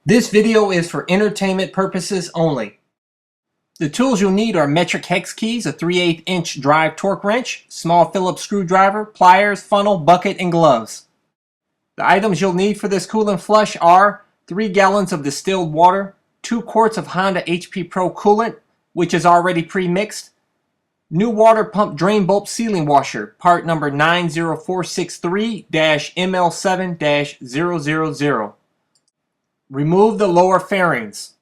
This video is for entertainment purposes only. The tools you'll need are metric hex keys, a 3/8 inch drive torque wrench, small Phillips screwdriver, pliers, funnel, bucket, and gloves. The items you'll need for this coolant flush are 3 gallons of distilled water, 2 quarts of Honda HP Pro coolant, which is already pre-mixed, new water pump drain bolt sealing washer, part number 90463-ML7-000. Remove the lower fairings.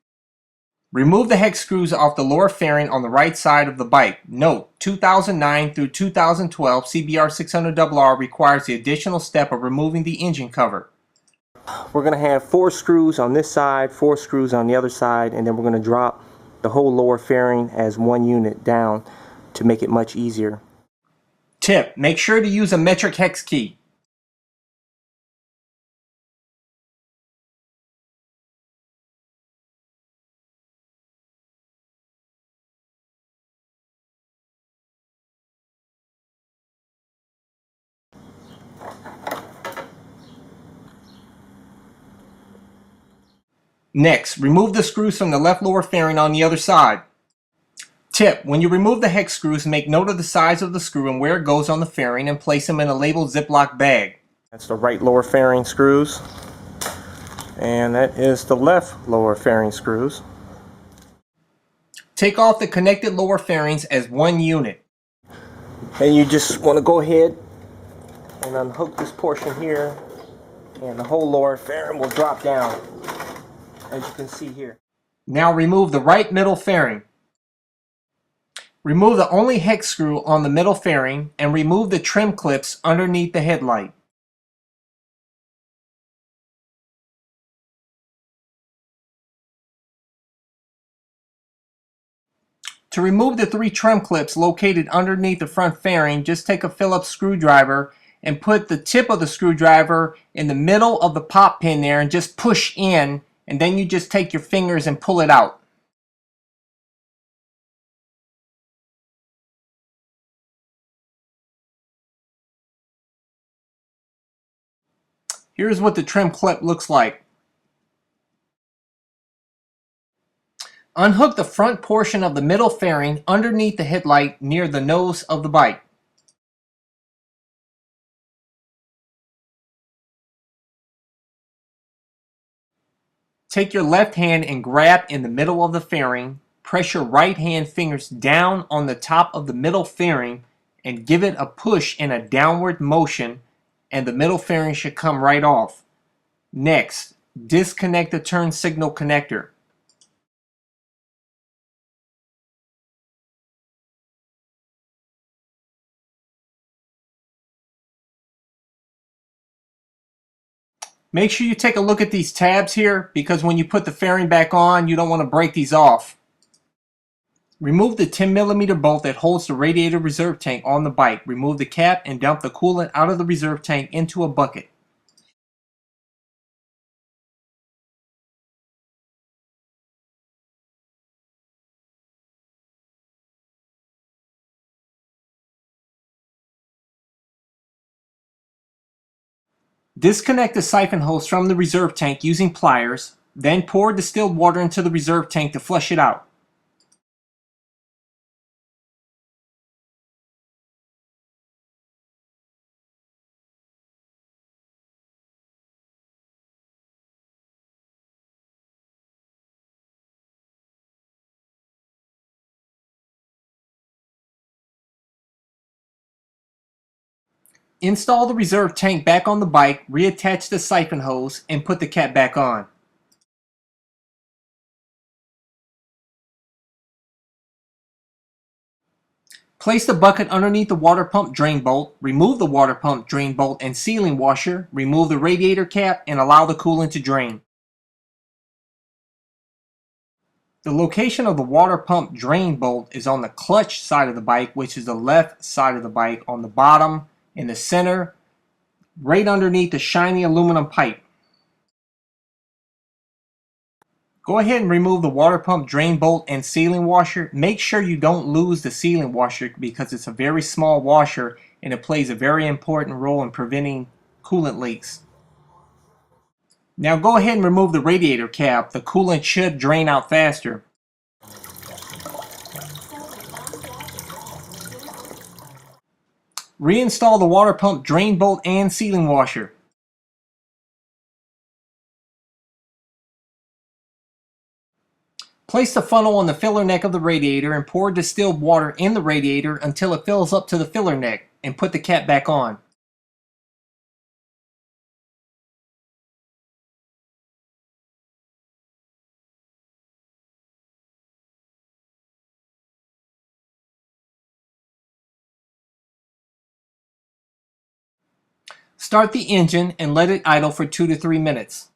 Remove the hex screws off the lower fairing on the right side of the bike. Note, 2009 through 2012 CBR600rr requires the additional step of removing the engine cover. We're going to have 4 screws on this side, 4 screws on the other side, and then we're going to drop the whole lower fairing as one unit down to make it much easier. Tip: make sure to use a metric hex key. Next, remove the screws from the left lower fairing on the other side. Tip: when you remove the hex screws, make note of the size of the screw and where it goes on the fairing and place them in a labeled ziplock bag. That's the right lower fairing screws, and that is the left lower fairing screws. Take off the connected lower fairings as one unit. And you just want to go ahead and unhook this portion here, and the whole lower fairing will drop down, as you can see here. Now remove the right middle fairing. Remove the only hex screw on the middle fairing and remove the trim clips underneath the headlight. To remove the 3 trim clips located underneath the front fairing, just take a Phillips screwdriver and put the tip of the screwdriver in the middle of the pop pin there and just push in, and then you just take your fingers and pull it out. Here's what the trim clip looks like. Unhook the front portion of the middle fairing underneath the headlight near the nose of the bike. Take your left hand and grab in the middle of the fairing. Press your right hand fingers down on the top of the middle fairing and give it a push in a downward motion, and the middle fairing should come right off. Next, disconnect the turn signal connector. Make sure you take a look at these tabs here, because when you put the fairing back on, you don't want to break these off. Remove the 10mm bolt that holds the radiator reserve tank on the bike. Remove the cap and dump the coolant out of the reserve tank into a bucket. Disconnect the siphon hose from the reserve tank using pliers, then pour distilled water into the reserve tank to flush it out. Install the reserve tank back on the bike, reattach the siphon hose, and put the cap back on. Place the bucket underneath the water pump drain bolt, remove the water pump drain bolt and sealing washer, remove the radiator cap, and allow the coolant to drain. The location of the water pump drain bolt is on the clutch side of the bike, which is the left side of the bike, on the bottom, in the center, right underneath the shiny aluminum pipe. Go ahead and remove the water pump drain bolt and sealing washer. Make sure you don't lose the sealing washer, because it's a very small washer and it plays a very important role in preventing coolant leaks. Now go ahead and remove the radiator cap. The coolant should drain out faster. Reinstall the water pump drain bolt and sealing washer. Place the funnel on the filler neck of the radiator and pour distilled water in the radiator until it fills up to the filler neck, and put the cap back on. Start the engine and let it idle for 2 to 3 minutes.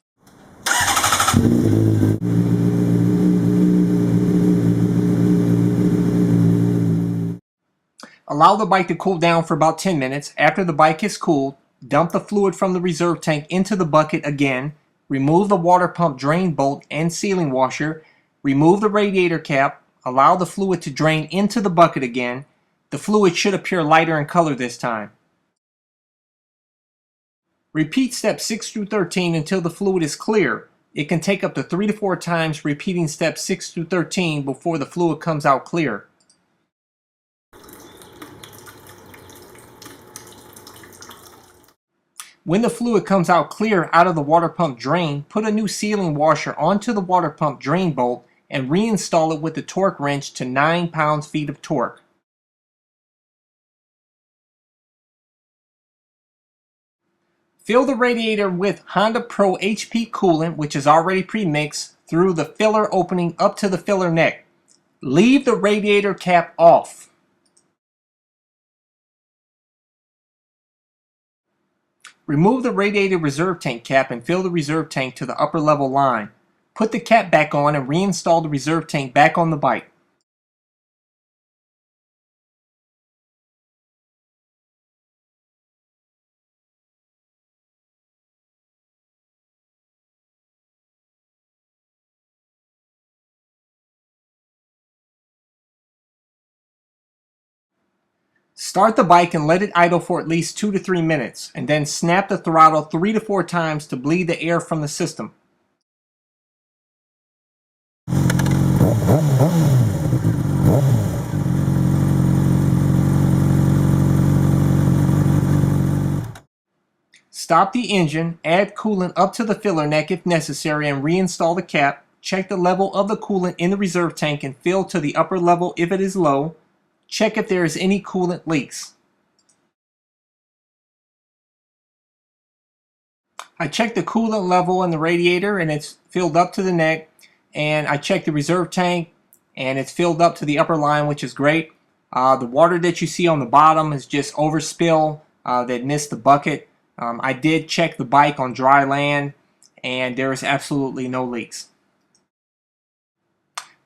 Allow the bike to cool down for about 10 minutes. After the bike is cooled, dump the fluid from the reserve tank into the bucket again, remove the water pump drain bolt and sealing washer, remove the radiator cap, allow the fluid to drain into the bucket again. The fluid should appear lighter in color this time. Repeat steps 6 through 13 until the fluid is clear. It can take up to 3 to 4 times repeating steps 6 through 13 before the fluid comes out clear. When the fluid comes out clear out of the water pump drain, put a new sealing washer onto the water pump drain bolt and reinstall it with the torque wrench to 9 pounds-feet of torque. Fill the radiator with Honda Pro HP coolant, which is already pre-mixed, through the filler opening up to the filler neck. Leave the radiator cap off. Remove the radiator reserve tank cap and fill the reserve tank to the upper level line. Put the cap back on and reinstall the reserve tank back on the bike. Start the bike and let it idle for at least 2 to 3 minutes, and then snap the throttle 3 to 4 times to bleed the air from the system. Stop the engine, add coolant up to the filler neck if necessary, and reinstall the cap. Check the level of the coolant in the reserve tank and fill to the upper level if it is low. Check if there is any coolant leaks. I checked the coolant level in the radiator and it's filled up to the neck, and I checked the reserve tank and it's filled up to the upper line, which is great. The water that you see on the bottom is just overspill that missed the bucket. I did check the bike on dry land and there is absolutely no leaks.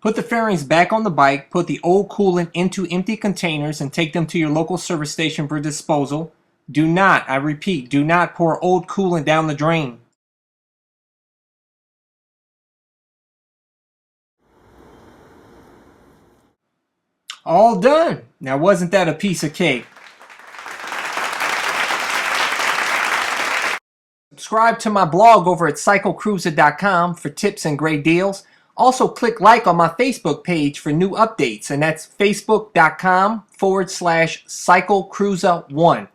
Put the fairings back on the bike, put the old coolant into empty containers and take them to your local service station for disposal. Do not, I repeat, do not pour old coolant down the drain. All done! Now wasn't that a piece of cake? Subscribe to my blog over at CycleCruza.com for tips and great deals. Also click like on my Facebook page for new updates, and that's facebook.com/CycleCruza1.